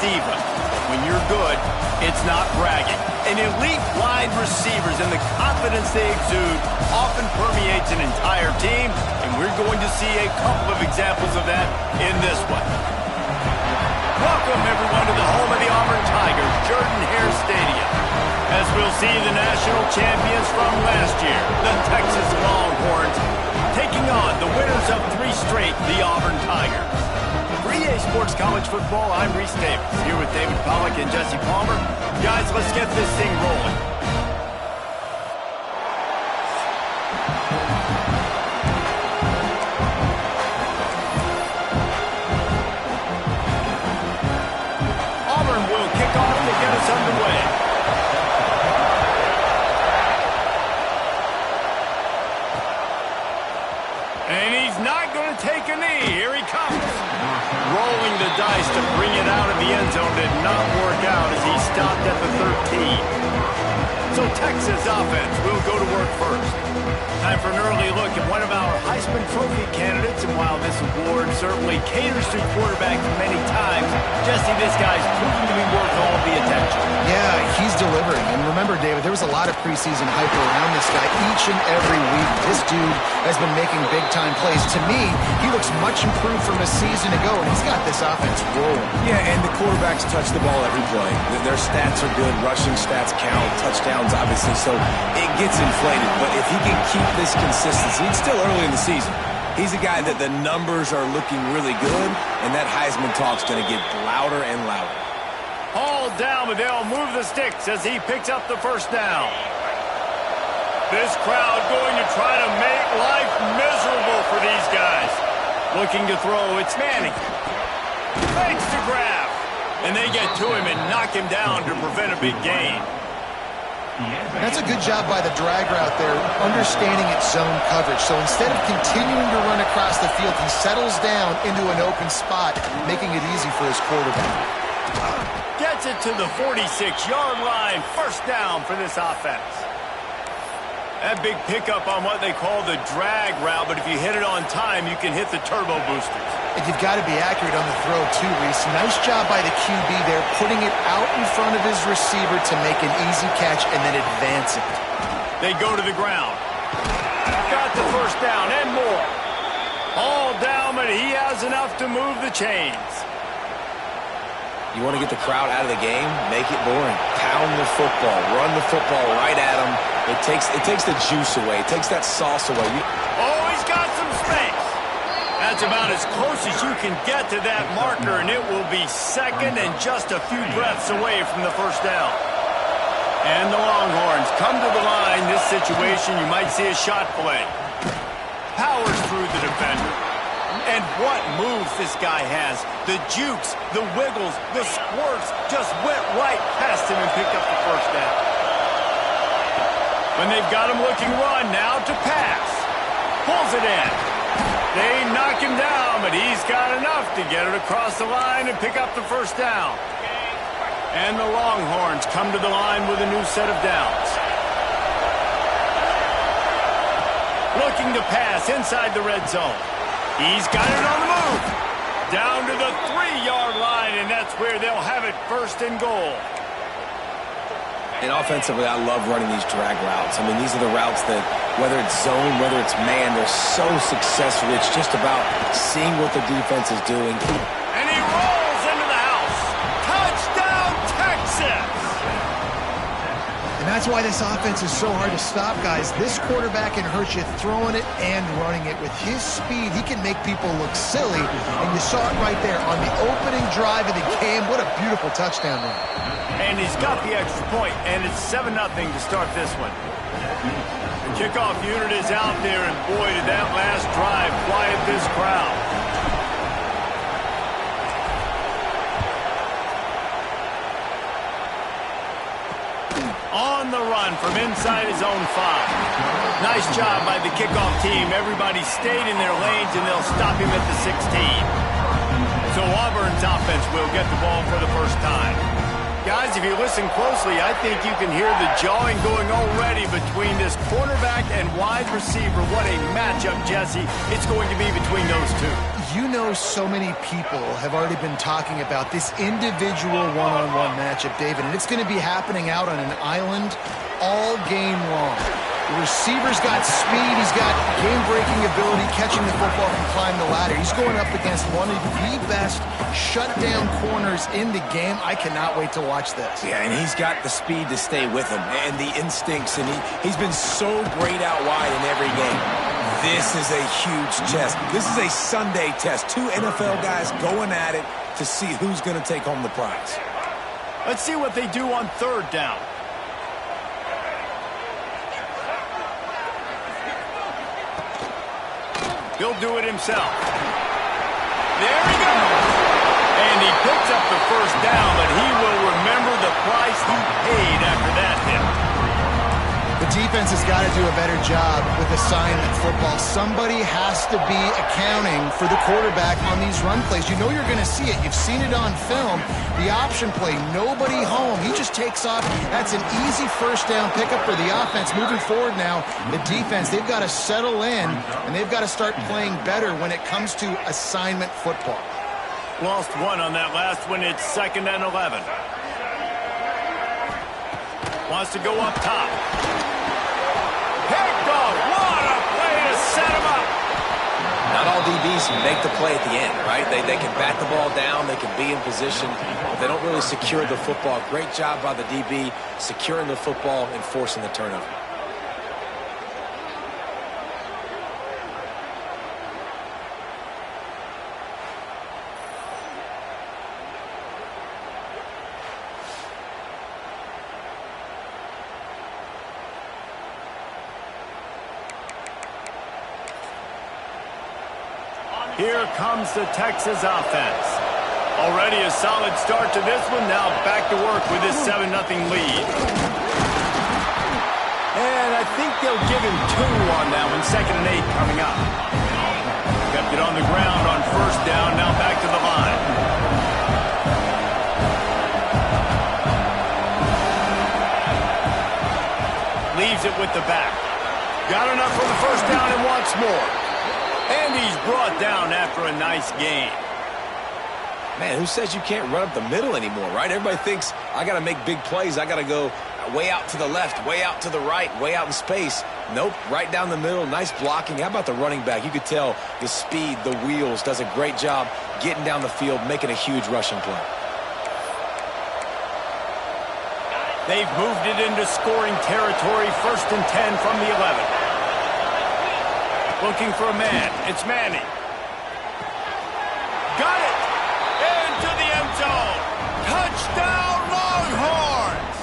diva. When you're good, it's not bragging. And elite wide receivers and the confidence they exude often permeates an entire team, and we're going to see a couple of examples of that in this one. Welcome, everyone, to the home of the Auburn Tigers, Jordan-Hare Stadium. As we'll see the national champions from last year, the Texas Longhorns, taking on the winners of 3 straight, the Auburn Tigers. For EA Sports College Football, I'm Reese Davis, here with David Pollack and Jesse Palmer. Guys, let's get this thing rolling. Auburn will kick off to get us underway. And he's not going to take a knee. Here he comes. Rolling the dice to bring it out of the end zone did not work out as he stopped at the 13. So Texas offense will go to work first. Time for an early look at one of our Heisman Trophy candidates. And while this award certainly caters to quarterbacks many times, Jesse, this guy's proven to be worth all the attention. Yeah, he's delivering. And remember, David, there was a lot of preseason hype around this guy each and every week. This dude has been making big-time plays. To me, he looks much improved from a season ago, and he's got this offense rolling. Yeah, and the quarterbacks touch the ball every play. Their stats are good. Rushing stats count. Touchdowns, obviously, so it gets inflated. But if he can keep this consistency, it's still early in the season. He's a guy that the numbers are looking really good, and that Heisman talk's going to get louder and louder. Hauled down, but they'll move the sticks as he picks up the first down. This crowd going to try to make life miserable for these guys. Looking to throw, it's Manning. Fakes to grab. And they get to him and knock him down to prevent a big gain. That's a good job by the drag route there, understanding its zone coverage. So instead of continuing to run across the field, he settles down into an open spot, making it easy for his quarterback. Gets it to the 46-yard line. First down for this offense. That big pickup on what they call the drag route, but if you hit it on time, you can hit the turbo boosters. And you've got to be accurate on the throw, too, Reese. Nice job by the QB there, putting it out in front of his receiver to make an easy catch and then advance it. They go to the ground. Got the first down and more. All down, but he has enough to move the chains. You want to get the crowd out of the game? Make it boring. Pound the football. Run the football right at them. It takes the juice away. It takes that sauce away. Oh, he's got some space. That's about as close as you can get to that marker, and it will be second and just a few breaths away from the first down. And the Longhorns come to the line. This situation, you might see a shot play. Powers through the defender. And what moves this guy has. The jukes, the wiggles, the squirts just went right past him and picked up the first down. When they've got him looking run, now to pass. Pulls it in. They knock him down, but he's got enough to get it across the line and pick up the first down. And the Longhorns come to the line with a new set of downs. Looking to pass inside the red zone. He's got it on the move. Down to the 3-yard line, and that's where they'll have it first and goal. And offensively, I love running these drag routes. I mean, these are the routes that, whether it's zone, whether it's man, they're so successful. It's just about seeing what the defense is doing. And he rolls into the house. Touchdown, Texas! And that's why this offense is so hard to stop, guys. This quarterback can hurt you throwing it and running it. With his speed, he can make people look silly. And you saw it right there on the opening drive of the game. What a beautiful touchdown run. And he's got the extra point, and it's 7-0 to start this one. The kickoff unit is out there, and boy, did that last drive quiet this crowd. On the run from inside his own 5. Nice job by the kickoff team. Everybody stayed in their lanes, and they'll stop him at the 16. So Auburn's offense will get the ball for the first time. Guys, if you listen closely, I think you can hear the jawing going already between this quarterback and wide receiver. What a matchup, Jesse, it's going to be between those two. You know, so many people have already been talking about this individual one-on-one matchup, David, and it's going to be happening out on an island all game long. The receiver's got speed, he's got game-breaking ability, catching the football and climb the ladder. He's going up against one of the best shutdown corners in the game. I cannot wait to watch this. Yeah, and he's got the speed to stay with him and the instincts, and he's been so great out wide in every game. This is a huge test. This is a Sunday test. Two NFL guys going at it to see who's going to take home the prize. Let's see what they do on third down. He'll do it himself. There he goes. And he picks up the first down, but he will remember the price he paid after that hit. The defense has got to do a better job with assignment football. Somebody has to be accounting for the quarterback on these run plays. You know you're going to see it. You've seen it on film. The option play, nobody home. He just takes off. That's an easy first down pickup for the offense. Moving forward now, the defense, they've got to settle in, and they've got to start playing better when it comes to assignment football. Lost one on that last one. It's 2nd and 11. Wants to go up top. Picked off. What a play to set him up. Not all DBs make the play at the end, right? They can bat the ball down. They can be in position. They don't really secure the football. Great job by the DB securing the football and forcing the turnover. Here comes the Texas offense. Already a solid start to this one. Now back to work with this 7-0 lead. And I think they'll give him 2 on that one. 2nd and 8 coming up. Kept it on the ground on first down. Now back to the line. Leaves it with the back. Got enough for the first down and wants more. And he's brought down after a nice gain. Man, who says you can't run up the middle anymore, right? Everybody thinks, I got to make big plays. I got to go way out to the left, way out to the right, way out in space. Nope, right down the middle. Nice blocking. How about the running back? You could tell the speed, the wheels, does a great job getting down the field, making a huge rushing play. They've moved it into scoring territory. 1st and 10 from the 11. Looking for a man. It's Manning. Got it! Into the end zone. Touchdown, Longhorns!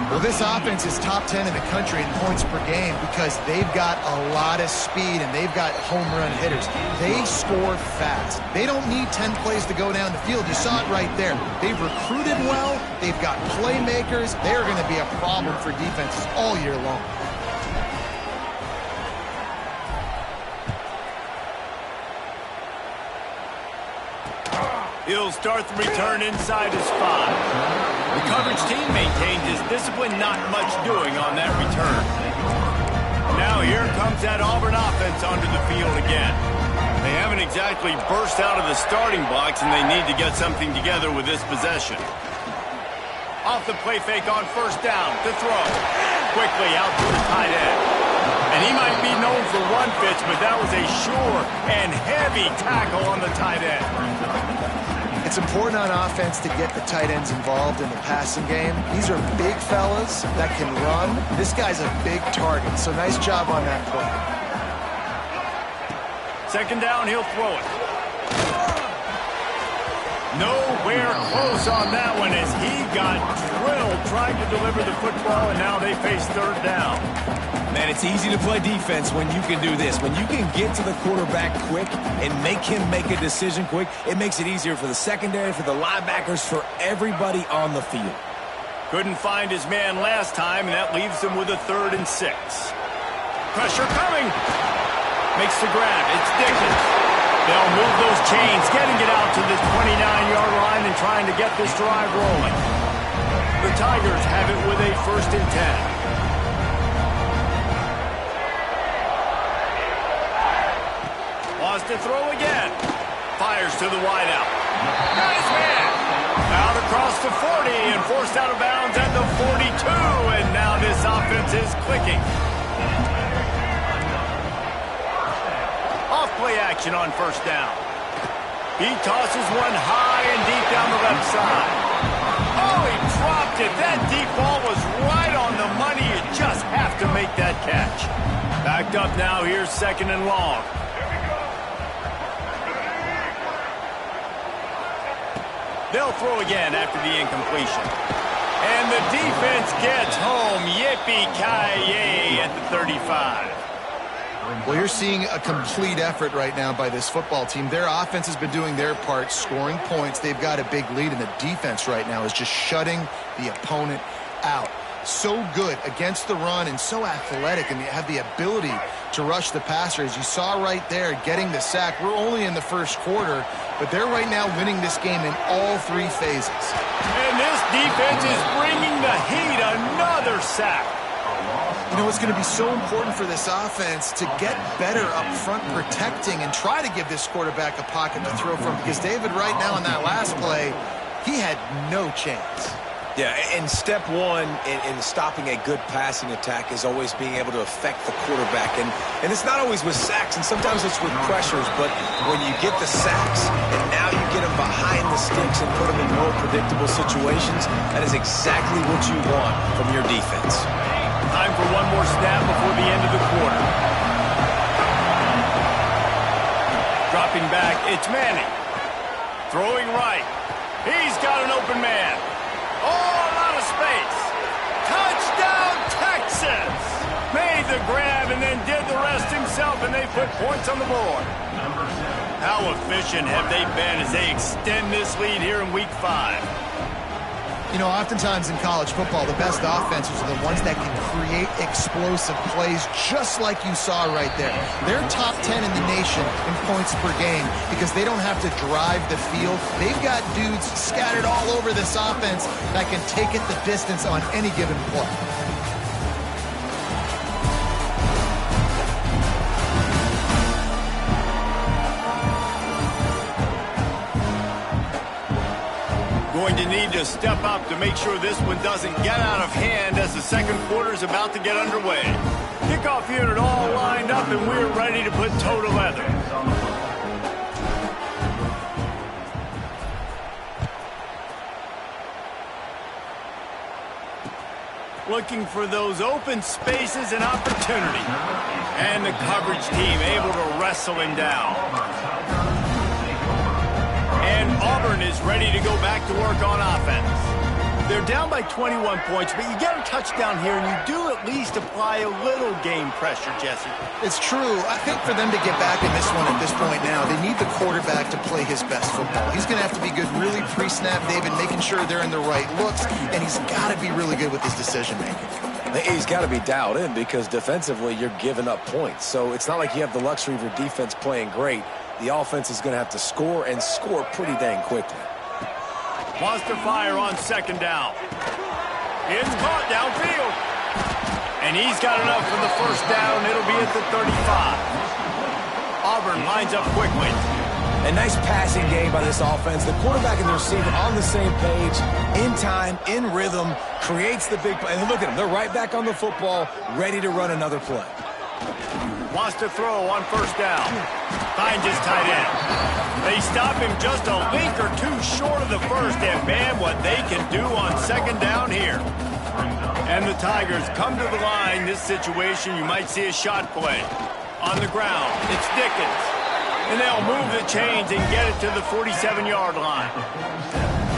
Well, this offense is top 10 in the country in points per game because they've got a lot of speed and they've got home run hitters. They score fast. They don't need 10 plays to go down the field. You saw it right there. They've recruited well. They've got playmakers. They're going to be a problem for defenses all year long. He'll start the return inside his 5. The coverage team maintained his discipline, not much doing on that return. Now here comes that Auburn offense onto the field again. They haven't exactly burst out of the starting blocks, and they need to get something together with this possession. Off the play fake on first down to throw. Quickly out to the tight end. And he might be known for one pitch, but that was a sure and heavy tackle on the tight end. It's important on offense to get the tight ends involved in the passing game. These are big fellas that can run. This guy's a big target, so nice job on that play. 2nd down, he'll throw it. Nowhere close on that one as he got drilled trying to deliver the football, and now they face 3rd down. Man, it's easy to play defense when you can do this. When you can get to the quarterback quick and make him make a decision quick, it makes it easier for the secondary, for the linebackers, for everybody on the field. Couldn't find his man last time, and that leaves him with a 3rd and 6. Pressure coming. Makes the grab. It's Dickens. They'll move those chains, getting it out to the 29-yard line and trying to get this drive rolling. The Tigers have it with a 1st and 10. Wants to throw again. Fires to the wideout. Nice man. Out across the 40 and forced out of bounds at the 42. And now this offense is clicking. Off-play action on 1st down. He tosses one high and deep down the left side. Oh, he dropped it. That deep ball was right on the money. You just have to make that catch. Backed up now. Here's 2nd and long. They'll throw again after the incompletion. And the defense gets home. Yippee-ki-yay at the 35. Well, you're seeing a complete effort right now by this football team. Their offense has been doing their part, scoring points. They've got a big lead, and the defense right now is just shutting the opponent out. So good against the run and so athletic, and they have the ability to rush the passer. As you saw right there, getting the sack. We're only in the 1st quarter, but they're right now winning this game in all 3 phases. And this defense is bringing the heat. Another sack. You know, it's going to be so important for this offense to get better up front protecting and try to give this quarterback a pocket to throw from, because David, right now in that last play, he had no chance. Yeah, and step one in stopping a good passing attack is always being able to affect the quarterback. And it's not always with sacks, and sometimes it's with pressures, but when you get the sacks and now you get them behind the sticks and put them in more predictable situations, that is exactly what you want from your defense. Time for one more snap before the end of the quarter. Dropping back, it's Manning. Throwing right. He's got an open man. Oh, a lot of space. Touchdown, Texas! Made the grab and then did the rest himself, and they put points on the board. How efficient have they been as they extend this lead here in Week 5? You know, oftentimes in college football, the best offenses are the ones that can create explosive plays, just like you saw right there. They're top 10 in the nation in points per game because they don't have to drive the field. They've got dudes scattered all over this offense that can take it the distance on any given play. Going to need to step up to make sure this one doesn't get out of hand as the 2nd quarter is about to get underway. Kickoff unit all lined up, and we're ready to put toe to leather. Looking for those open spaces and opportunity. And the coverage team able to wrestle him down. And Auburn is ready to go back to work on offense. They're down by 21 points, but you get a touchdown here, and you do at least apply a little game pressure, Jesse. It's true. I think for them to get back in this one at this point now, they need the quarterback to play his best football. He's going to have to be good really pre-snap, David, making sure they're in the right looks, and he's got to be really good with his decision-making. He's got to be dialed in because defensively you're giving up points. So it's not like you have the luxury of your defense playing great. The offense is going to have to score and score pretty dang quickly. Wants to fire on 2nd down. It's caught downfield. And he's got enough for the 1st down. It'll be at the 35. Auburn lines up quickly. A nice passing game by this offense. The quarterback and the receiver on the same page, in time, in rhythm, creates the big play. And look at them. They're right back on the football, ready to run another play. Wants to throw on 1st down. Finds his tight end. They stop him just a link or two short of the 1st, and man, what they can do on 2nd down here. And the Tigers come to the line. This situation, you might see a shot play. On the ground, it's Dickens. And they'll move the chains and get it to the 47-yard line.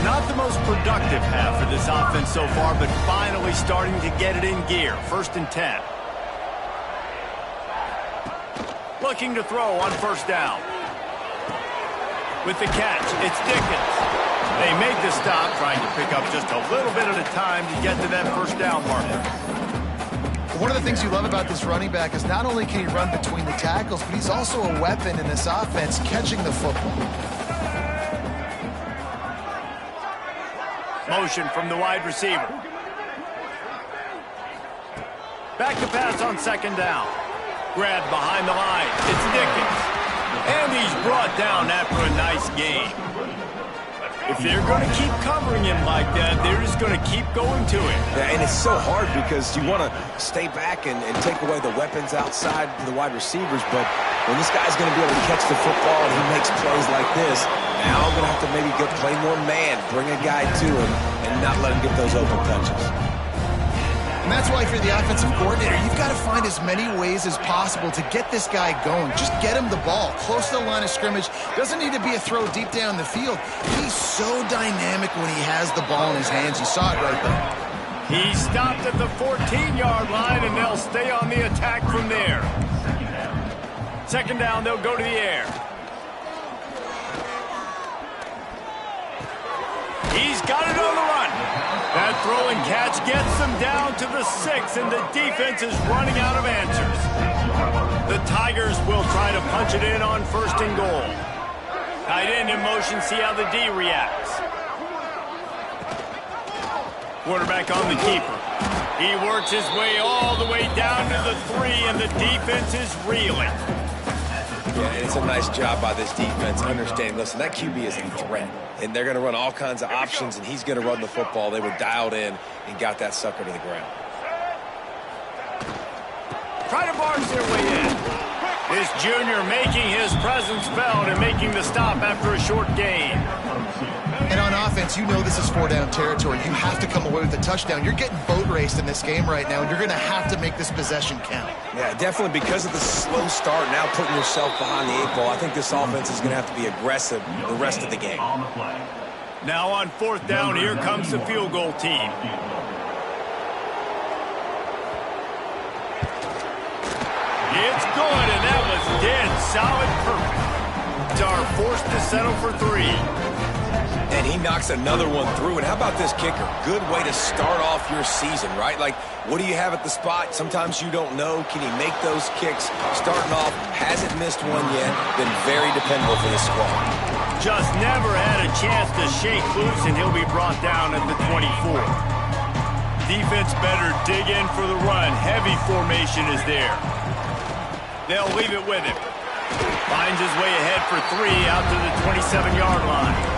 Not the most productive half for this offense so far, but finally starting to get it in gear. 1st and 10. Looking to throw on 1st down. With the catch, it's Dickens. They make the stop, trying to pick up just a little bit at a time to get to that 1st down marker. One of the things you love about this running back is not only can he run between the tackles, but he's also a weapon in this offense catching the football. Motion from the wide receiver. Back to pass on second down. Grabbed behind the line. It's Dickens. And he's brought down after a nice gain. If they're going to keep covering him like that, they're just going to keep going to it. Yeah, and it's so hard because you want to stay back and take away the weapons outside to the wide receivers, but when this guy's going to be able to catch the football and he makes plays like this, now I'm going to have to maybe play more man, bring a guy to him, and not let him get those open touches. And that's why if you're the offensive coordinator, you've got to find as many ways as possible to get this guy going. Just get him the ball close to the line of scrimmage. Doesn't need to be a throw deep down the field. He's so dynamic when he has the ball in his hands. You saw it right there. He stopped at the 14-yard line, and they'll stay on the attack from there. Second down, they'll go to the air. He's got it on the run. That throw and catch gets them down to the 6, and the defense is running out of answers. The Tigers will try to punch it in on first and goal. Tight end in motion, see how the D reacts. Quarterback on the keeper. He works his way all the way down to the 3, and the defense is reeling. Yeah, and it's a nice job by this defense understanding, listen, that QB is a threat, and they're going to run all kinds of options, and he's going to run the football. They were dialed in and got that sucker to the ground. Try to barge their way in. This junior making his presence felt and making the stop after a short gain. And on offense, you know this is four-down territory. You have to come away with a touchdown. You're getting boat raced in this game right now, and you're going to have to make this possession count. Yeah, definitely because of the slow start, now putting yourself behind the 8 ball, I think this offense is going to have to be aggressive the rest of the game. Now on fourth down, here comes the field goal team. It's good, and that was dead solid perfect. Dar forced to settle for 3. And he knocks another one through. And how about this kicker? Good way to start off your season, right? Like, what do you have at the spot? Sometimes you don't know. Can he make those kicks? Starting off, hasn't missed one yet. Been very dependable for this squad. Just never had a chance to shake loose, and he'll be brought down at the 24. Defense better dig in for the run. Heavy formation is there. They'll leave it with him. Finds his way ahead for 3 out to the 27-yard line.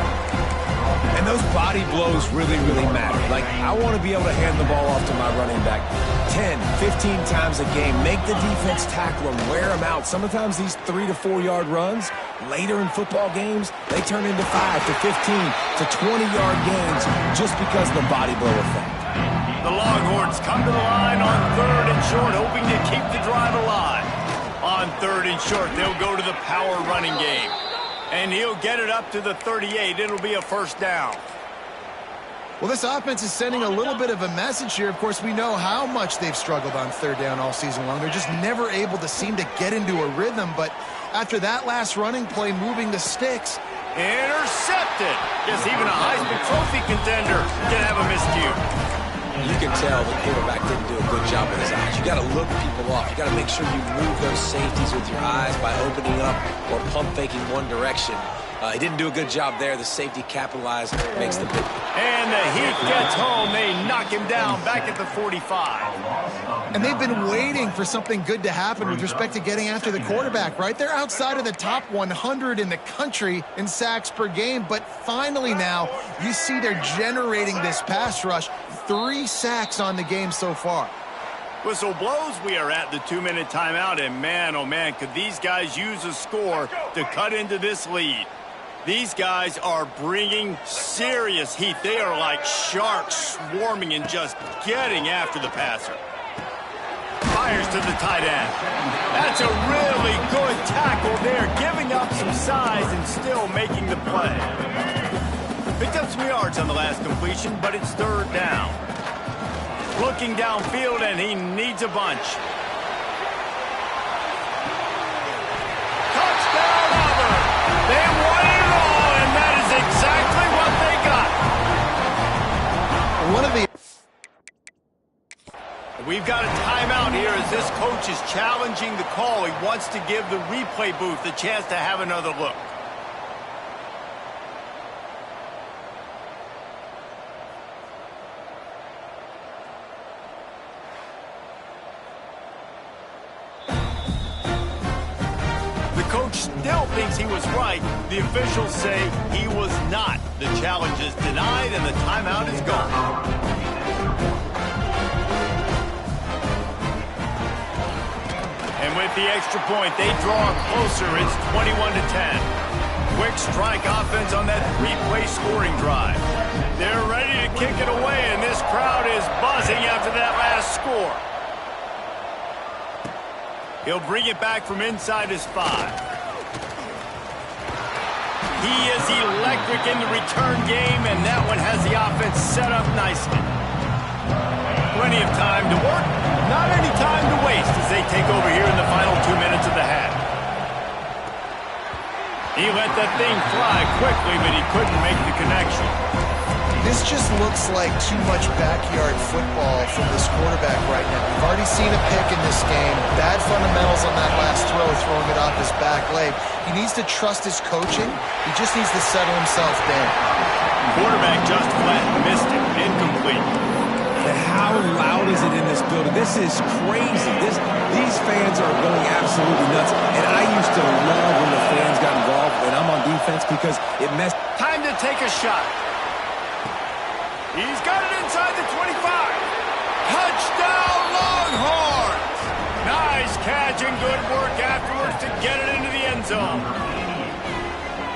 And those body blows really, really matter. Like, I want to be able to hand the ball off to my running back 10, 15 times a game. Make the defense tackle him, wear him out. Sometimes these 3 to 4 yard runs, later in football games, they turn into 5 to 15 to 20-yard gains just because of the body blow effect. The Longhorns come to the line on 3rd and short, hoping to keep the drive alive. On 3rd and short, they'll go to the power running game. And he'll get it up to the 38. It'll be a first down. Well, this offense is sending a little bit of a message here. Of course, we know how much they've struggled on 3rd down all season long. They're just never able to seem to get into a rhythm. But after that last running play, moving the sticks. Intercepted. Guess even a Heisman Trophy contender can have a miscue. You can tell the quarterback didn't do a good job with his eyes. You got to look people off. You got to make sure you move those safeties with your eyes by opening up or pump faking one direction. He didn't do a good job there. The safety capitalized, makes the pick. And the Heat gets home. They knock him down back at the 45. And they've been waiting for something good to happen with respect to getting after the quarterback, right? They're outside of the top 100 in the country in sacks per game, but finally now you see they're generating this pass rush. 3 sacks on the game so far. Whistle blows. We are at the 2-minute timeout, and man, oh man, could these guys use a score to cut into this lead. These guys are bringing serious heat. They are like sharks swarming and just getting after the passer. Fires to the tight end. That's a really good tackle there, giving up some size and still making the play. Picked up some yards on the last completion, but it's 3rd down. Looking downfield, and he needs a bunch. Touchdown, Auburn! They won it all, and that is exactly what they got. One of the... We've got a timeout here as this coach is challenging the call. He wants to give the replay booth a chance to have another look. still thinks he was right. The officials say he was not. The challenge is denied and the timeout is gone. And with the extra point, they draw closer. It's 21-10. Quick strike offense on that three-play scoring drive. They're ready to kick it away, and this crowd is buzzing after that last score. He'll bring it back from inside his 5. He is electric in the return game, and that one has the offense set up nicely. Plenty of time to work, not any time to waste as they take over here in the final 2 minutes of the half. He let that thing fly quickly, but he couldn't make the connection. This just looks like too much backyard football from this quarterback right now. We've already seen a pick in this game. Bad fundamentals on that last throw, throwing it off his back leg. He needs to trust his coaching. He just needs to settle himself down. Quarterback just flat missed it. Incomplete. How loud is it in this building? This is crazy. These fans are going absolutely nuts. And I used to love when the fans got involved when I'm on defense because it messed. Time to take a shot. He's got it inside the 25. Touchdown, Longhorns! Nice catch and good work afterwards to get it into the end zone.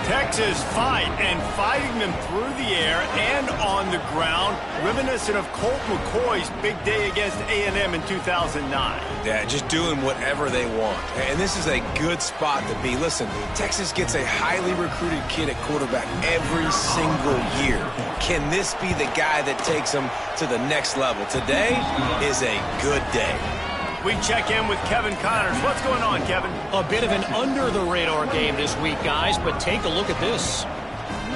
Texas fighting them through the air and on the ground, reminiscent of Colt McCoy's big day against A&M in 2009. Yeah, just doing whatever they want. And this is a good spot to be. Listen, Texas gets a highly recruited kid at quarterback every single year. Can this be the guy that takes them to the next level? Today is a good day. We check in with Kevin Connors. What's going on, Kevin? A bit of an under-the-radar game this week, guys, but take a look at this.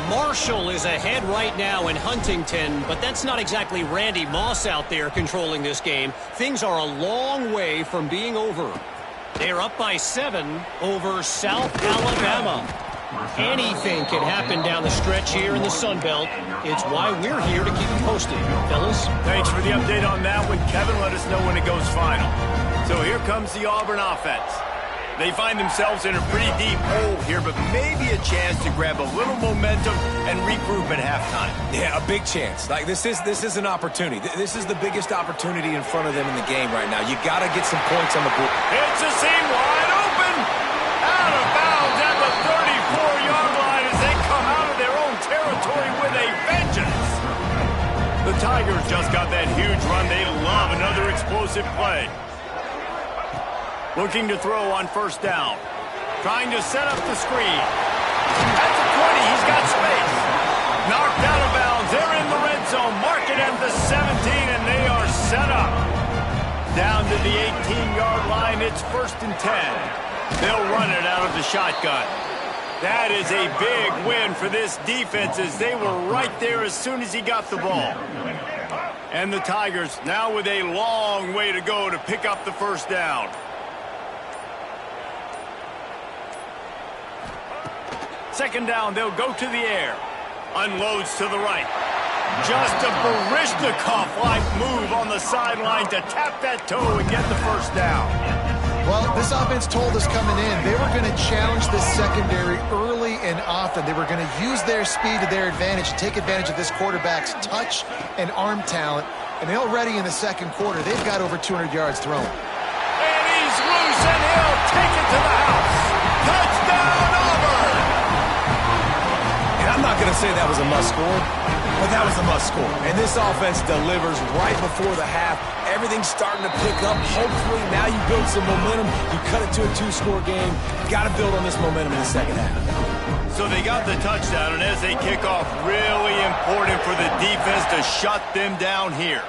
Marshall is ahead right now in Huntington, but that's not exactly Randy Moss out there controlling this game. Things are a long way from being over. They're up by 7 over South Alabama. Anything can happen down the stretch here in the Sun Belt. It's why we're here to keep you posted, fellas. Thanks for the update on that one, Kevin. Let us know when it goes final. So here comes the Auburn offense. They find themselves in a pretty deep hole here, but maybe a chance to grab a little momentum and regroup at halftime. Yeah, a big chance. Like this is an opportunity. This is the biggest opportunity in front of them in the game right now. You got to get some points on the board. It's a seam wide open. Out of bounds at the 34-yard line as they come out of their own territory with a vengeance. The Tigers just got that huge run. They love another explosive play. Looking to throw on first down. Trying to set up the screen. At the 20, he's got space. Knocked out of bounds. They're in the red zone. Mark it at the 17, and they are set up. Down to the 18-yard line. It's 1st and 10. They'll run it out of the shotgun. That is a big win for this defense as they were right there as soon as he got the ball. And the Tigers now with a long way to go to pick up the first down. Second down, they'll go to the air. Unloads to the right. Just a Baryshnikov-like move on the sideline to tap that toe and get the first down. Well, this offense told us coming in they were going to challenge this secondary early and often. They were going to use their speed to their advantage and take advantage of this quarterback's touch and arm talent. And already in the second quarter, they've got over 200 yards thrown. And he's loose, and he'll take it to the house. Touchdown, Auburn! And I'm not going to say that was a must-score, but that was a must-score. And this offense delivers right before the half. Everything's starting to pick up. Hopefully, now you build some momentum. You cut it to a 2-score game. Got to build on this momentum in the second half. So they got the touchdown, and as they kick off, really important for the defense to shut them down here.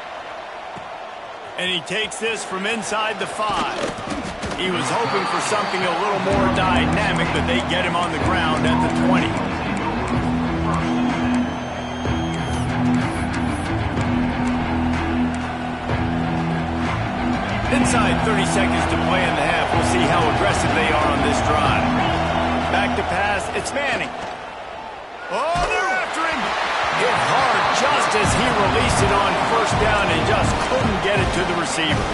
And he takes this from inside the 5. He was hoping for something a little more dynamic, but they get him on the ground at the 20. Inside 30 seconds to play in the half. We'll see how aggressive they are on this drive. Back to pass. It's Manning. Oh, they're after him. Hit hard just as he released it on first down and just couldn't get it to the receiver.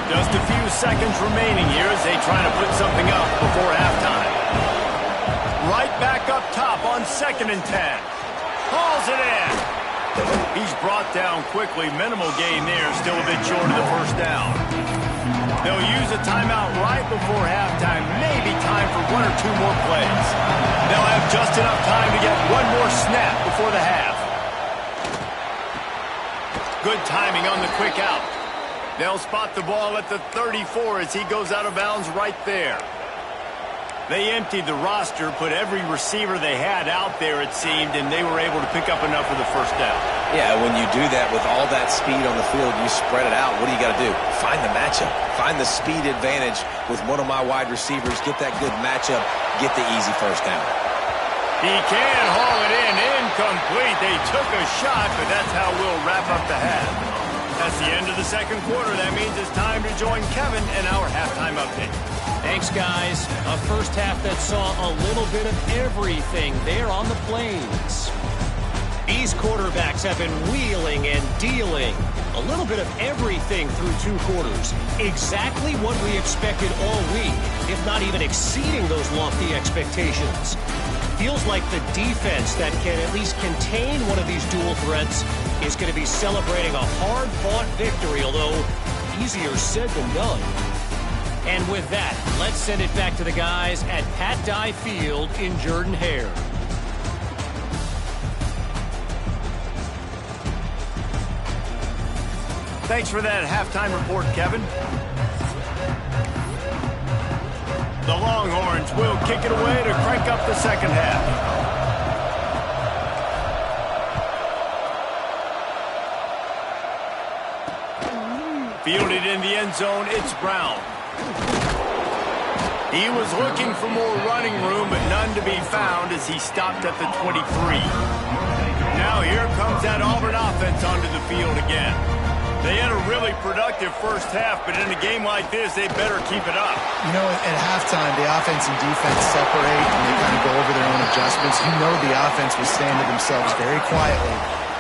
Just a few seconds remaining here as they try to put something up before halftime. right back up top on 2nd and 10. Hauls it in. He's brought down quickly. Minimal gain there. Still a bit short of the first down. They'll use a timeout right before halftime. Maybe time for 1 or 2 more plays. They'll have just enough time to get one more snap before the half. Good timing on the quick out. They'll spot the ball at the 34 as he goes out of bounds right there. They emptied the roster, put every receiver they had out there, it seemed, and they were able to pick up enough for the first down. Yeah, when you do that with all that speed on the field, you spread it out. What do you got to do? Find the matchup. Find the speed advantage with one of my wide receivers. Get that good matchup. Get the easy first down. He can haul it in. Incomplete. They took a shot, but that's how we'll wrap up the half. That's the end of the second quarter. That means it's time to join Kevin in our halftime update. Thanks, guys. A first half that saw a little bit of everything there on the plains. These quarterbacks have been wheeling and dealing. A little bit of everything through 2 quarters. Exactly what we expected all week, if not even exceeding those lofty expectations. Feels like the defense that can at least contain one of these dual threats is going to be celebrating a hard-fought victory, although easier said than done. And with that, let's send it back to the guys at Pat Dye Field in Jordan-Hare. Thanks for that halftime report, Kevin. The Longhorns will kick it away to crank up the second half. Fielded in the end zone, it's Brown. He was looking for more running room, but none to be found as he stopped at the 23. Now here comes that Auburn offense onto the field again. They had a really productive first half, but in a game like this, they better keep it up. You know, at halftime, the offense and defense separate, and they kind of go over their own adjustments. You know the offense was saying to themselves very quietly,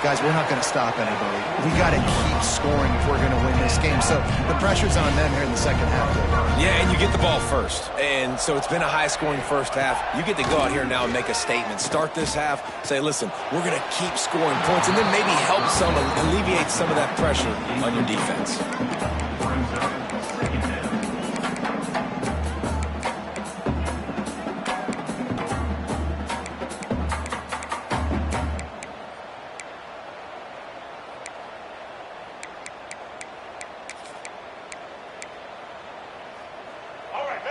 guys, we're not going to stop anybody. We got to keep scoring if we're going to win this game. So the pressure's on them here in the second half. Yeah, and you get the ball first. And so it's been a high-scoring first half. You get to go out here now and make a statement. Start this half, say, listen, we're going to keep scoring points, and then maybe help alleviate some of that pressure on your defense.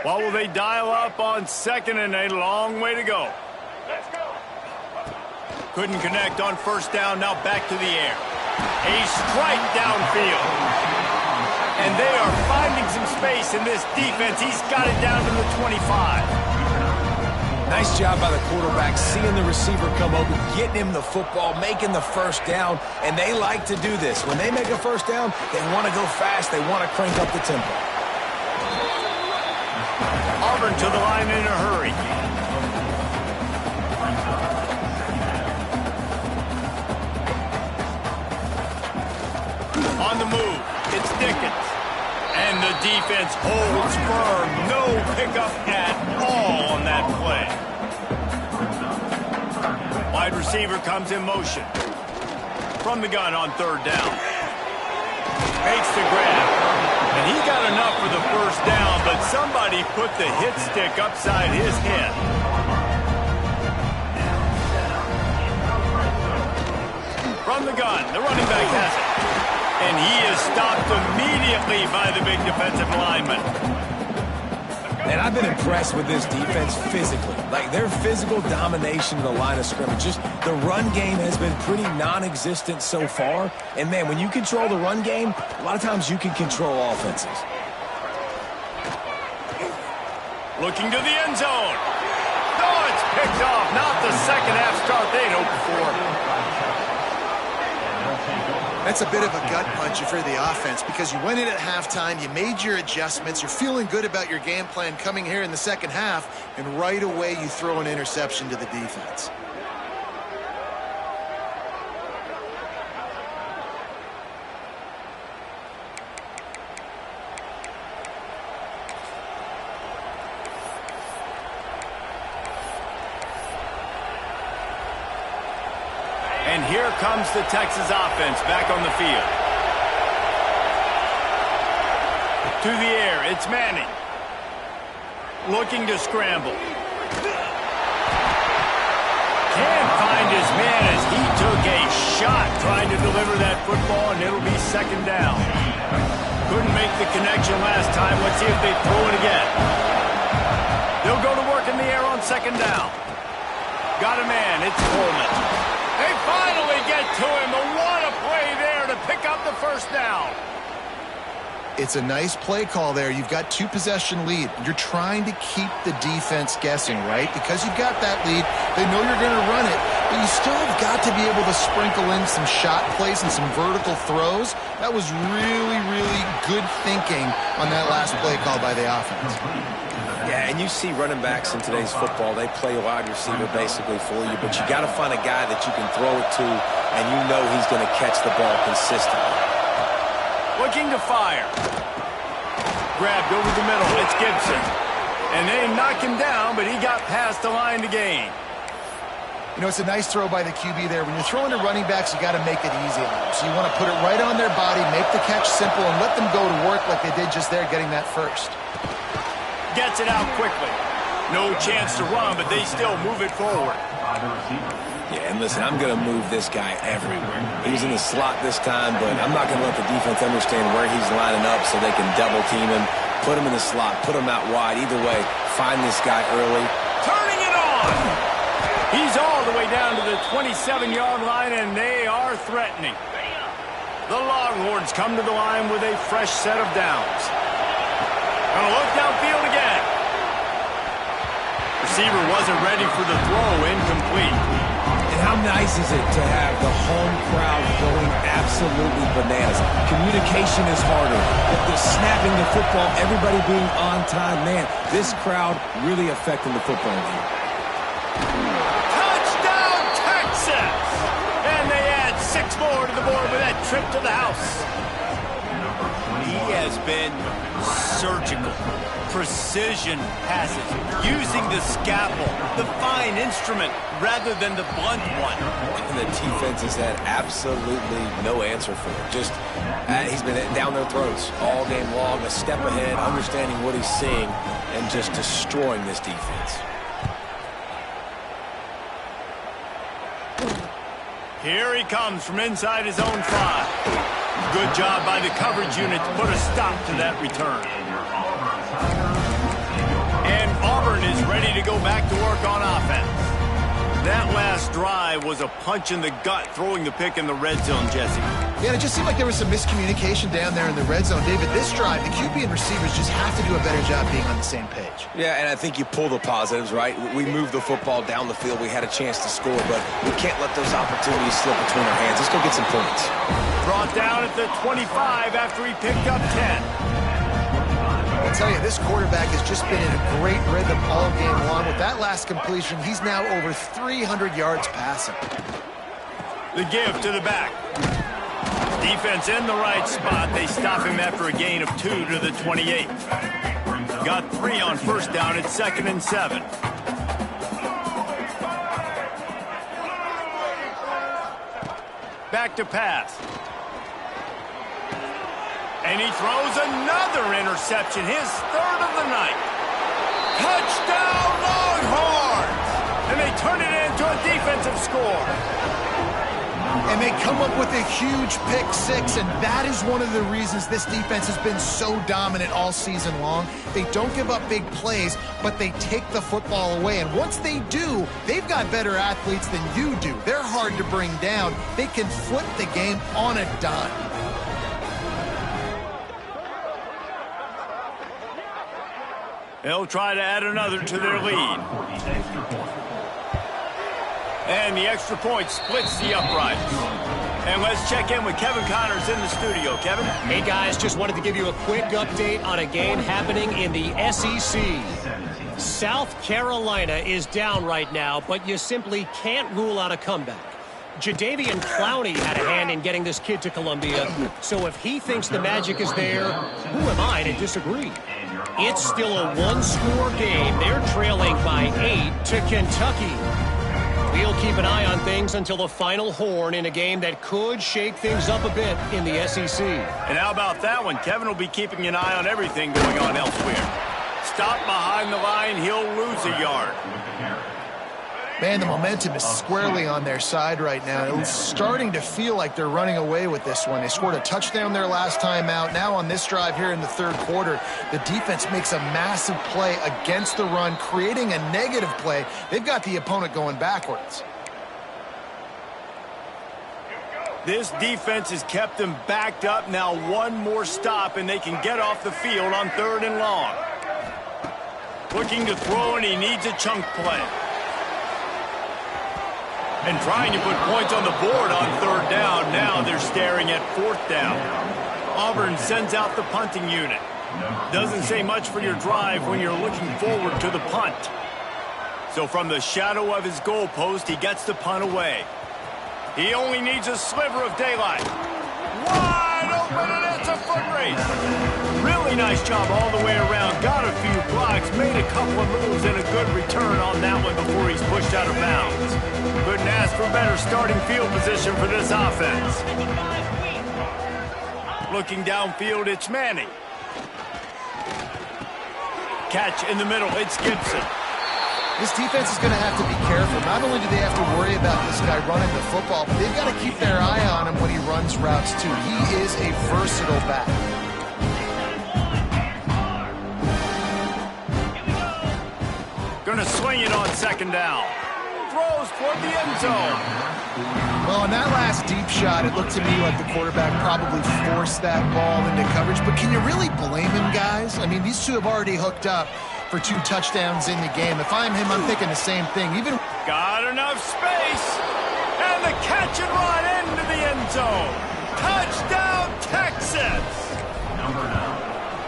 What will they dial up on 2nd and a long way to go? Let's go. Couldn't connect on first down, now back to the air. A strike downfield. And they are finding some space in this defense. He's got it down to the 25. Nice job by the quarterback, seeing the receiver come open, getting him the football, making the first down, and they like to do this. When they make a first down, they want to go fast, they want to crank up the tempo. Auburn to the line in a hurry. On the move, it's Dickens. And the defense holds firm. No pickup at all on that play. Wide receiver comes in motion. From the gun on 3rd down. Makes the grab. And he got enough for the first down, but somebody put the hit stick upside his head. From the gun, the running back has it. And he is stopped immediately by the big defensive lineman. And I've been impressed with this defense physically. Like, their physical domination of the line of scrimmage. Just the run game has been pretty non-existent so far. And, man, when you control the run game, a lot of times you can control offenses. Looking to the end zone. Oh, it's picked off. Not the second half start they'd hoped for. That's a bit of a gut puncher for the offense because you went in at halftime, you made your adjustments, you're feeling good about your game plan coming here in the second half, and right away you throw an interception to the defense. here comes the Texas offense back on the field. To the air, it's Manning. Looking to scramble. Can't find his man as he took a shot trying to deliver that football, and it'll be second down. Couldn't make the connection last time. Let's see if they throw it again. They'll go to work in the air on second down. Got a man. It's Coleman. They finally get to him. And what a play there to pick up the first down. It's a nice play call there. You've got 2-possession lead. You're trying to keep the defense guessing, right? Because you've got that lead, they know you're going to run it, but you still have got to be able to sprinkle in some shot plays and some vertical throws. That was really, really good thinking on that last play call by the offense. Yeah, and you see running backs in today's football, they play a wide receiver basically for you, but you got to find a guy that you can throw it to, and you know he's going to catch the ball consistently. Looking to fire. Grabbed over the middle. It's Gibson. And they knock him down, but he got past the line to gain. You know, it's a nice throw by the QB there. When you're throwing to running backs, you got to make it easy on them. So you want to put it right on their body, make the catch simple, and let them go to work like they did just there, getting that first. Gets it out quickly. No chance to run, but they still move it forward. Yeah, and listen, I'm going to move this guy everywhere. He's in the slot this time, but I'm not going to let the defense understand where he's lining up so they can double team him, put him in the slot, put him out wide. Either way, find this guy early. Turning it on! He's all the way down to the 27-yard line, and they are threatening. The Longhorns come to the line with a fresh set of downs. Gonna look downfield again. Receiver wasn't ready for the throw, incomplete. How nice is it to have the home crowd going absolutely bananas? Communication is harder. The snapping the football, everybody being on time. Man, this crowd really affecting the football game. Touchdown, Texas! And they add 6 more to the board with that trip to the house. He has been surgical. Precision passes, using the scalpel, the fine instrument, rather than the blunt one. And the defense has had absolutely no answer for it. Just, he's been down their throats all game long, a step ahead, understanding what he's seeing, and just destroying this defense. Here he comes from inside his own 5. Good job by the coverage unit to put a stop to that return. And Auburn is ready to go back to work on offense. That last drive was a punch in the gut, throwing the pick in the red zone, Jesse. Yeah, it just seemed like there was some miscommunication down there in the red zone. David, this drive, the QB and receivers just have to do a better job being on the same page. Yeah, and I think you pull the positives, right? We moved the football down the field. We had a chance to score, but we can't let those opportunities slip between our hands. Let's go get some points. Brought down at the 25 after he picked up 10. I'll tell you, this quarterback has just been in a great rhythm all game long. With that last completion, he's now over 300 yards passing. The give to the back. Defense in the right spot. They stop him after a gain of 2 to the 28. Got 3 on first down at 2nd and 7. Back to pass. And he throws another interception, his 3rd of the night. Touchdown, Longhorns! And they turn it into a defensive score. And they come up with a huge pick-6, and that is one of the reasons this defense has been so dominant all season long. They don't give up big plays, but they take the football away. And once they do, they've got better athletes than you do. They're hard to bring down. They can flip the game on a dime. They'll try to add another to their lead. And the extra point splits the uprights. And let's check in with Kevin Connors in the studio. Kevin? Hey, guys, just wanted to give you a quick update on a game happening in the SEC. South Carolina is down right now, but you simply can't rule out a comeback. Jadeveon Clowney had a hand in getting this kid to Columbia, so if he thinks the magic is there, who am I to disagree? It's still a one-score game. They're trailing by 8 to Kentucky. We'll keep an eye on things until the final horn in a game that could shake things up a bit in the SEC. And how about that one? Kevin will be keeping an eye on everything going on elsewhere. Stop behind the line, he'll lose a yard. Man, the momentum is squarely on their side right now. It's starting to feel like they're running away with this one. They scored a touchdown their last time out. Now on this drive here in the third quarter, the defense makes a massive play against the run, creating a negative play. They've got the opponent going backwards. This defense has kept them backed up. Now one more stop, and they can get off the field on 3rd and long. Looking to throw, and he needs a chunk play. And trying to put points on the board on 3rd down. Now they're staring at 4th down. Auburn sends out the punting unit. Doesn't say much for your drive when you're looking forward to the punt. So from the shadow of his goalpost, he gets the punt away. He only needs a sliver of daylight. Wide open, and it's a foot race. Really nice job all the way around. Got a few blocks, made a couple of moves, and a good return on that one before he's pushed out of bounds. Couldn't ask for better starting field position for this offense. Looking downfield, it's Manning. Catch in the middle, it's Gibson. This defense is going to have to be careful. Not only do they have to worry about this guy running the football, but they've got to keep their eye on him when he runs routes too. He is a versatile back. Gonna swing it on 2nd down. Throws toward the end zone. Well, on that last deep shot, it looked to me like the quarterback probably forced that ball into coverage. But can you really blame him, guys? I mean, these two have already hooked up for 2 touchdowns in the game. If I'm him, I'm thinking the same thing. Even got enough space. And the catch and run into the end zone. Touchdown, Texas.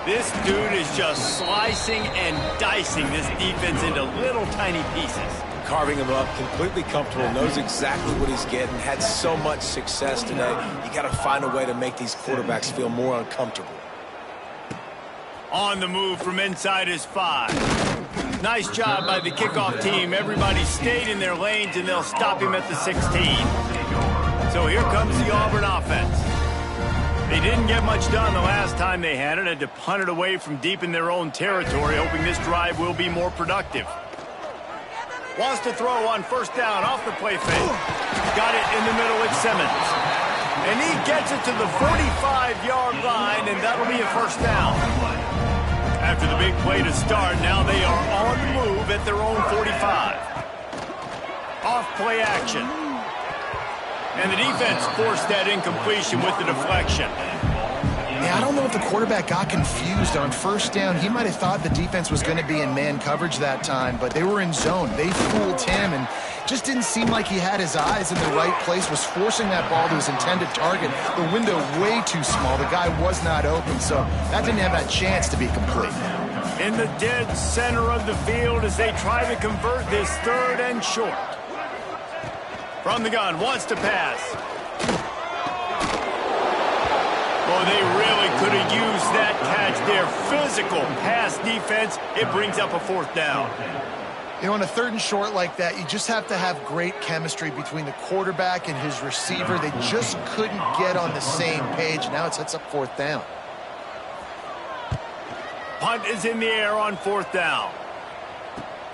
This dude is just slicing and dicing this defense into little tiny pieces. Carving him up, completely comfortable, knows exactly what he's getting, had so much success today. You got to find a way to make these quarterbacks feel more uncomfortable. On the move from inside his 5. Nice job by the kickoff team. Everybody stayed in their lanes, and they'll stop him at the 16. So here comes the Auburn offense. They didn't get much done the last time they had it. Had to punt it away from deep in their own territory, hoping this drive will be more productive. Wants to throw on 1st down off the play fake. Got it in the middle with Simmons. And he gets it to the 45-yard line, and that'll be a 1st down. After the big play to start, now they are on the move at their own 45. Off play action. And the defense forced that incompletion with the deflection. Yeah, I don't know if the quarterback got confused on 1st down. He might have thought the defense was going to be in man coverage that time, but they were in zone. They fooled him and just didn't seem like he had his eyes in the right place, was forcing that ball to his intended target. The window way too small. The guy was not open, so that didn't have that chance to be complete. In the dead center of the field as they try to convert this 3rd and short. From the gun, wants to pass. Oh, they really could have used that catch there. Physical pass defense. It brings up a 4th down. You know, on a 3rd and short like that, you just have to have great chemistry between the quarterback and his receiver. They just couldn't get on the same page. Now it sets up 4th down. Punt is in the air on 4th down.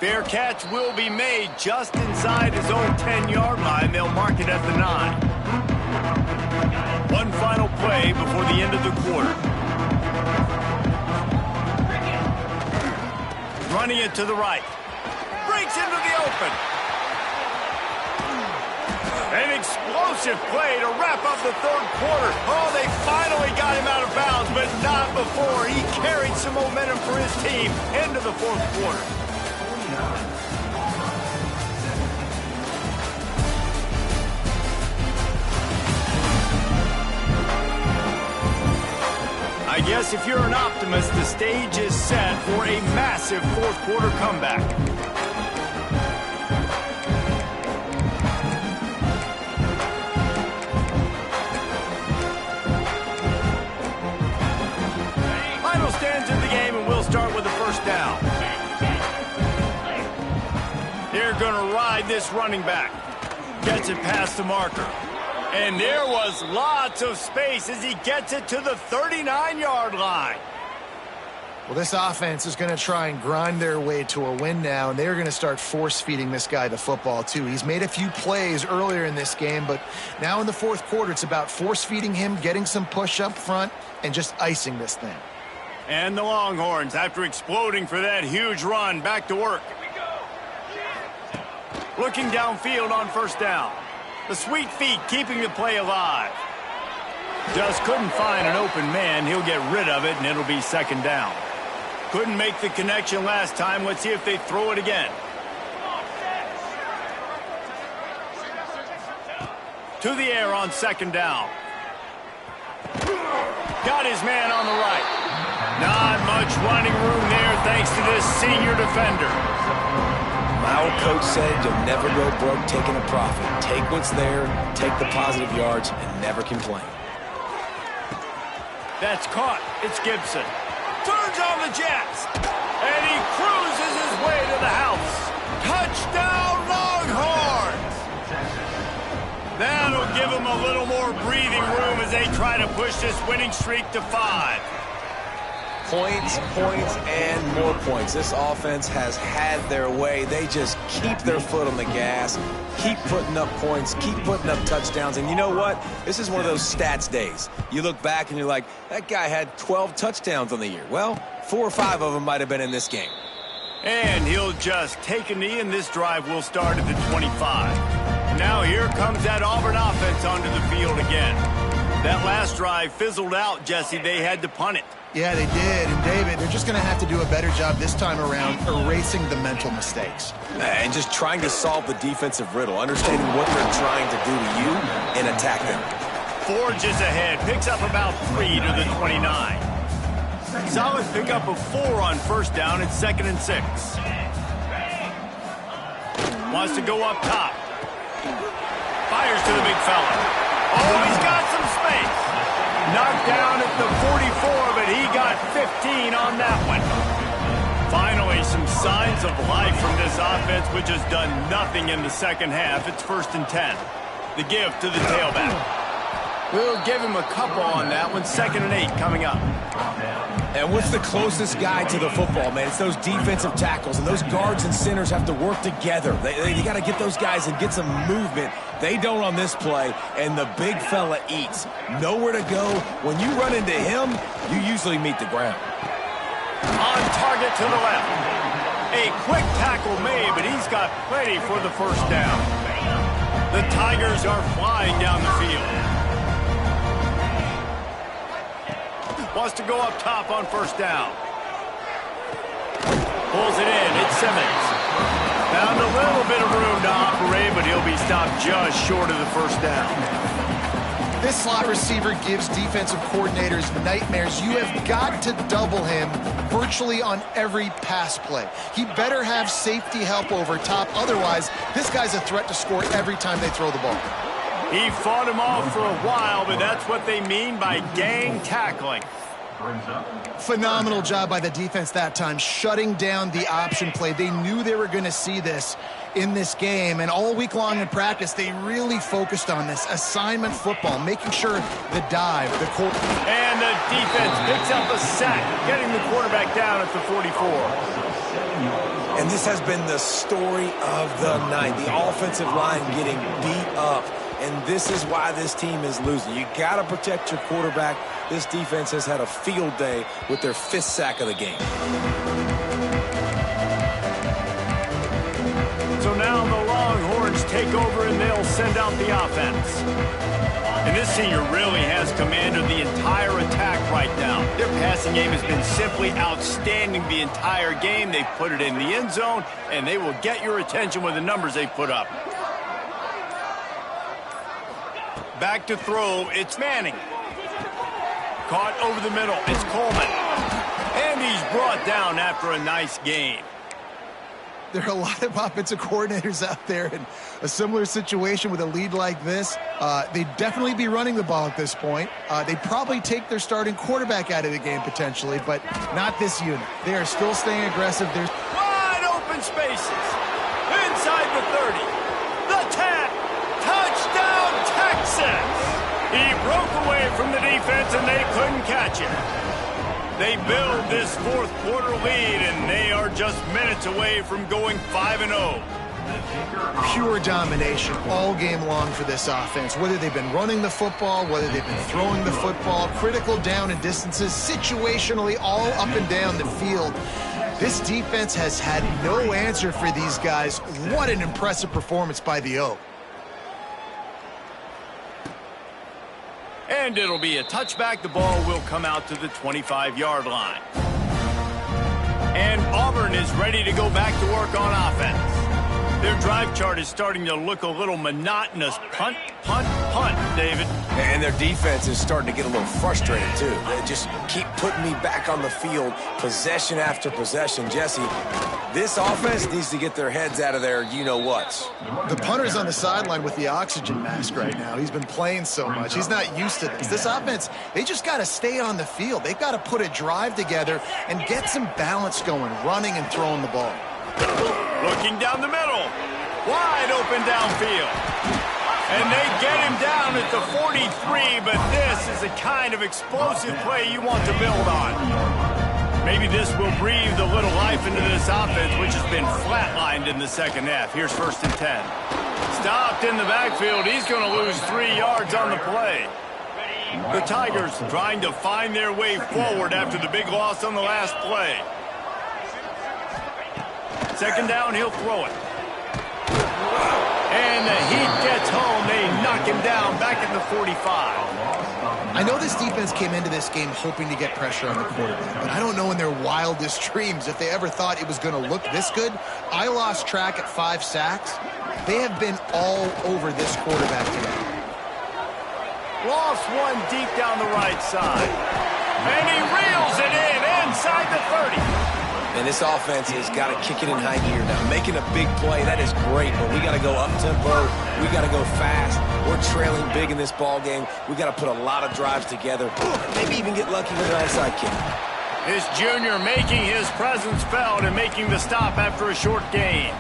Fair catch will be made just inside his own 10-yard line. They'll mark it at the 9. One final play before the end of the quarter. Running it to the right. Breaks into the open. An explosive play to wrap up the 3rd quarter. Oh, they finally got him out of bounds, but not before. He carried some momentum for his team into the 4th quarter. I guess if you're an optimist, the stage is set for a massive 4th quarter comeback. Final stands in the game, and we'll start with the 1st down. They're going to ride this this running back. Gets it past the marker. And there was lots of space as he gets it to the 39-yard line. Well, this offense is going to try and grind their way to a win now, and they're going to start force-feeding this guy the football, too. He's made a few plays earlier in this game, but now in the fourth quarter, it's about force-feeding him, getting some push up front, and just icing this thing. And the Longhorns, after exploding for that huge run, back to work. Looking downfield on first down. The sweet feet keeping the play alive. Just couldn't find an open man. He'll get rid of it, and it'll be second down. Couldn't make the connection last time. Let's see if they throw it again. To the air on second down. Got his man on the right. Not much running room there thanks to this senior defender. My old coach said you'll never go broke taking a profit. Take what's there, take the positive yards, and never complain. That's caught. It's Gibson. Turns on the Jets. And he cruises his way to the house. Touchdown, Longhorns! That'll give them a little more breathing room as they try to push this winning streak to 5. Points, points, and more points. This offense has had their way. They just keep their foot on the gas, keep putting up points, keep putting up touchdowns. And you know what? This is one of those stats days. You look back and you're like, that guy had 12 touchdowns on the year. Well, 4 or 5 of them might have been in this game. And he'll just take a knee, and this drive will start at the 25. Now here comes that Auburn offense onto the field again. That last drive fizzled out, Jesse. They had to punt it. Yeah, they did. And, David, they're just going to have to do a better job this time around erasing the mental mistakes. And just trying to solve the defensive riddle, understanding what they're trying to do to you and attack them. Forges ahead, picks up about 3 to the 29. Solid pickup of 4 on first down. It's 2nd and 6. Wants to go up top. Fires to the big fella. Oh, he's got some space. Knocked down at the 44, but he got 15 on that one. Finally, some signs of life from this offense, which has done nothing in the second half. It's 1st and 10. The give to the tailback. We'll give him a couple on that one. 2nd and 8 coming up. And what's the closest guy to the football, man? It's those defensive tackles, and those guards and centers have to work together. They got to get those guys and get some movement. They don't on this play, and the big fella eats. Nowhere to go. When you run into him, you usually meet the ground. On target to the left. A quick tackle made, but he's got plenty for the first down. The Tigers are flying down the field. Wants to go up top on first down. Pulls it in. It's Simmons. Found a little bit of room to operate, but he'll be stopped just short of the first down. This slot receiver gives defensive coordinators nightmares. You have got to double him virtually on every pass play. He better have safety help over top. Otherwise, this guy's a threat to score every time they throw the ball. He fought him off for a while, but that's what they mean by gang tackling. Phenomenal job by the defense that time, shutting down the option play. They knew they were going to see this in this game, and all week long in practice, they really focused on this assignment football, making sure the dive, the quarter. And the defense picks up a sack, getting the quarterback down at the 44. And this has been the story of the night. The offensive line getting beat up. And this is why this team is losing. You got to protect your quarterback. This defense has had a field day with their 5th sack of the game. So now the Longhorns take over and they'll send out the offense. And this senior really has commanded the entire attack right now. Their passing game has been simply outstanding the entire game. They've put it in the end zone, and they will get your attention with the numbers they put up. Back to throw, it's Manning. Caught over the middle, it's Coleman. And he's brought down after a nice game. There are a lot of offensive coordinators out there in a similar situation with a lead like this. They'd definitely be running the ball at this point. They'd probably take their starting quarterback out of the game potentially, but not this unit. They are still staying aggressive. There's wide open spaces. Inside the 30. He broke away from the defense, and they couldn't catch him. They build this fourth quarter lead, and they are just minutes away from going 5-0. Pure domination all game long for this offense. Whether they've been running the football, whether they've been throwing the football, critical down and distances, situationally all up and down the field. This defense has had no answer for these guys. What an impressive performance by the O. And it'll be a touchback. The ball will come out to the 25-yard line. And Auburn is ready to go back to work on offense. Their drive chart is starting to look a little monotonous. Punt, punt, punt, David. And their defense is starting to get a little frustrated, too. They just keep putting me back on the field, possession after possession. Jesse, this offense needs to get their heads out of their you-know-whats. The punter's on the sideline with the oxygen mask right now. He's been playing so much. He's not used to this. This offense, they just got to stay on the field. They've got to put a drive together and get some balance going, running and throwing the ball. Looking down the middle. Wide open downfield. And they get him down at the 43, but this is the kind of explosive play you want to build on. Maybe this will breathe a little life into this offense, which has been flatlined in the second half. Here's 1st and 10. Stopped in the backfield. He's going to lose 3 yards on the play. The Tigers trying to find their way forward after the big loss on the last play. 2nd down, he'll throw it. And the Heat gets home. They knock him down back at the 45. I know this defense came into this game hoping to get pressure on the quarterback, but I don't know in their wildest dreams if they ever thought it was going to look this good. I lost track at 5 sacks. They have been all over this quarterback today. Lost one deep down the right side. And he reels it in inside the 30. And this offense has got to kick it in high gear now. Making a big play, that is great, but we got to go up-tempo. We got to go fast. We're trailing big in this ball game. We got to put a lot of drives together. Maybe even get lucky with an onside kick. This junior making his presence felt and making the stop after a short gain.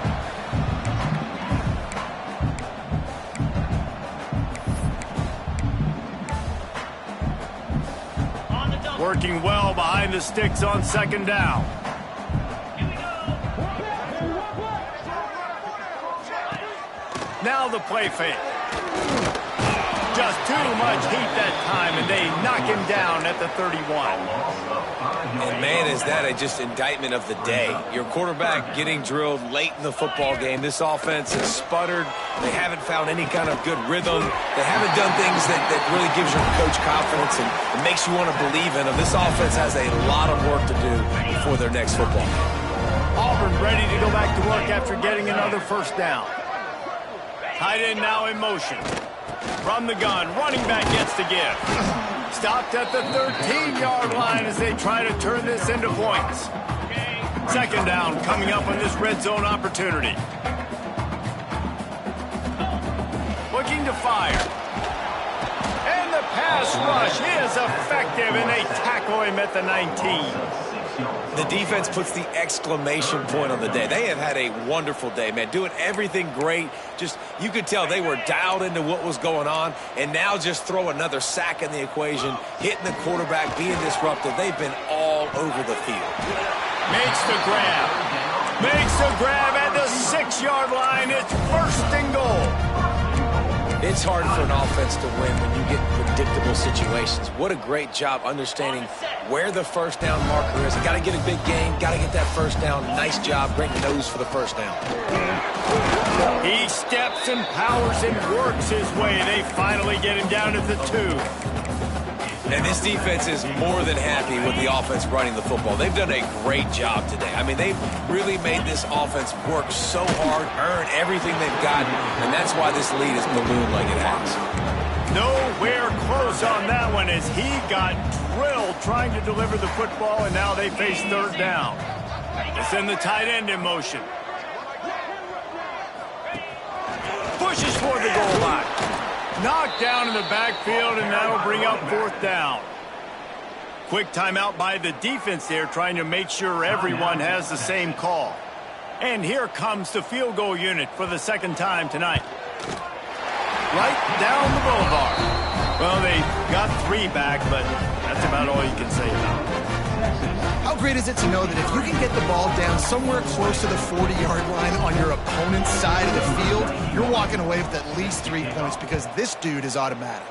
Working well behind the sticks on 2nd down. Now the play fake. Just too much heat that time, and they knock him down at the 31. And, man, is that just indictment of the day. Your quarterback getting drilled late in the football game. This offense has sputtered. They haven't found any kind of good rhythm. They haven't done things that really gives your coach confidence and makes you want to believe in them. This offense has a lot of work to do before their next football game. Auburn ready to go back to work after getting another 1st down. Tight end now in motion. From the gun, running back gets to give. Stopped at the 13-yard line as they try to turn this into points. 2nd down coming up on this red zone opportunity. Looking to fire. And the pass rush is effective, and they tackle him at the 19. The defense puts the exclamation point on the day. They have had a wonderful day, man. Doing everything great. Just, you could tell they were dialed into what was going on. And now just throw another sack in the equation. Hitting the quarterback, being disruptive. They've been all over the field. Makes the grab. Makes the grab at the 6-yard line. It's 1st and goal. It's hard for an offense to win when you get predictable situations. What a great job understanding where the 1st down marker is. Got to get a big gain. Got to get that 1st down. Nice job. Great nose for the 1st down. He steps and powers and works his way. They finally get him down at the 2. And this defense is more than happy with the offense running the football. They've done a great job today. I mean, they've really made this offense work so hard, earn everything they've gotten, and that's why this lead is ballooned like it has. Nowhere close on that one as he got drilled trying to deliver the football, and now they face 3rd down. They send the tight end in motion. Pushes toward the goal line. Knocked down in the backfield, and that'll bring up 4th down. Quick timeout by the defense there, trying to make sure everyone has the same call. And here comes the field goal unit for the 2nd time tonight. Right down the boulevard. Well, they got 3 back, but that's about all you can say about it. How great is it to know that if you can get the ball down somewhere close to the 40-yard line on your opponent's side of the field, you're walking away with at least 3 points because this dude is automatic.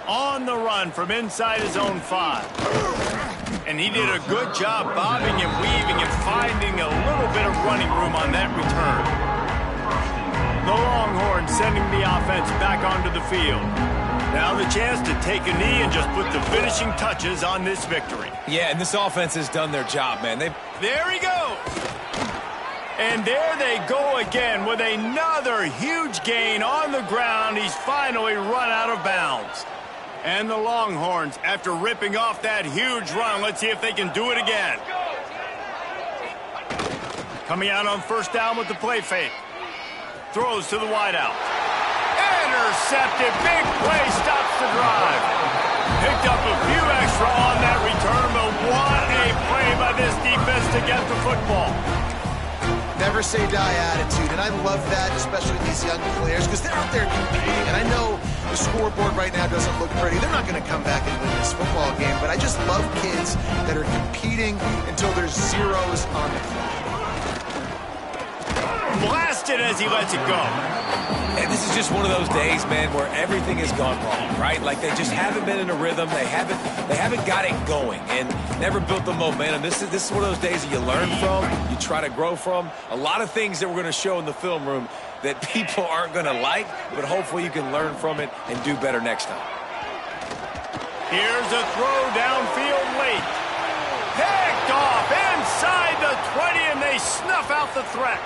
On the run from inside his own 5. And he did a good job bobbing and weaving and finding a little bit of running room on that return. The Longhorns sending the offense back onto the field. Now the chance to take a knee and just put the finishing touches on this victory. Yeah, and this offense has done their job, man. There he goes. And there they go again with another huge gain on the ground. He's finally run out of bounds. And the Longhorns, after ripping off that huge run, let's see if they can do it again. Coming out on first down with the play fake. Throws to the wideout. Intercepted. Big play stops the drive. Picked up a few extra on that return, but what a play by this defense to get the football. Never say die attitude, and I love that, especially these young players, because they're out there competing, and I know the scoreboard right now doesn't look pretty. They're not going to come back and win this football game, but I just love kids that are competing until there's zeros on the clock. Blasted as he lets it go. And this is just one of those days, man, where everything has gone wrong, right? Like they just haven't been in a rhythm. They haven't got it going and never built the momentum. This is one of those days that you learn from, you try to grow from. A lot of things that we're going to show in the film room that people aren't going to like, but hopefully you can learn from it and do better next time. Here's a throw downfield late. Picked off inside the 20, and they snuff out the threat.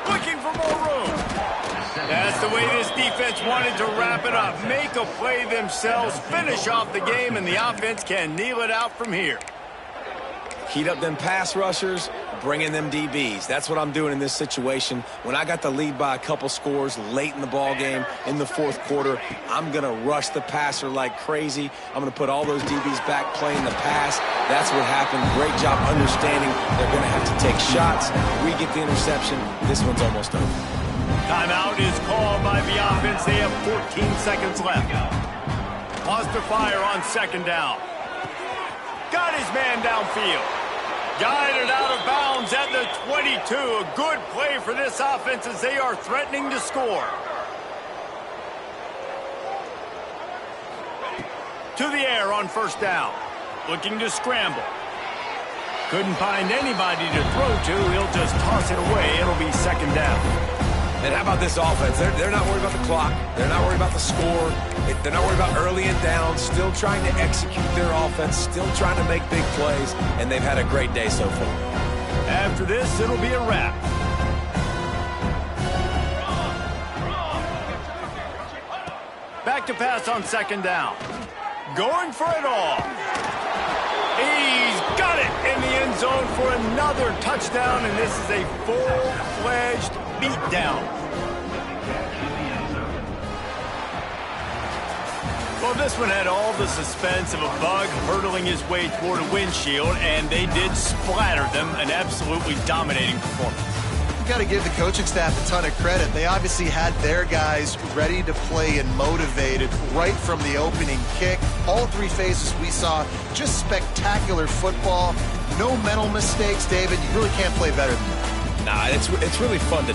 Looking for more room. That's the way this defense wanted to wrap it up. Make a play themselves, finish off the game, and the offense can kneel it out from here. Heat up them pass rushers, bring in them DBs. That's what I'm doing in this situation. When I got the lead by a couple scores late in the ball game, in the fourth quarter, I'm going to rush the passer like crazy. I'm going to put all those DBs back playing the pass. That's what happened. Great job understanding they're going to have to take shots. We get the interception. This one's almost over. Timeout is called by the offense. They have 14 seconds left. Pause to fire on second down. Got his man downfield. Guided out of bounds at the 22. A good play for this offense as they are threatening to score. To the air on first down. Looking to scramble. Couldn't find anybody to throw to. He'll just toss it away. It'll be second down. And how about this offense? They're not worried about the clock. They're not worried about the score. They're not worried about early and down. Still trying to execute their offense. Still trying to make big plays. And they've had a great day so far. After this, it'll be a wrap. Back to pass on second down. Going for it all. He's got it in the end zone for another touchdown, and this is a full-fledged beatdown. Well, this one had all the suspense of a bug hurtling his way toward a windshield, and they did splatter them. An absolutely dominating performance. You've got to give the coaching staff a ton of credit. They obviously had their guys ready to play and motivated right from the opening kick. All 3 phases we saw, just spectacular football. No mental mistakes, David. You really can't play better than that. Nah, it's really fun to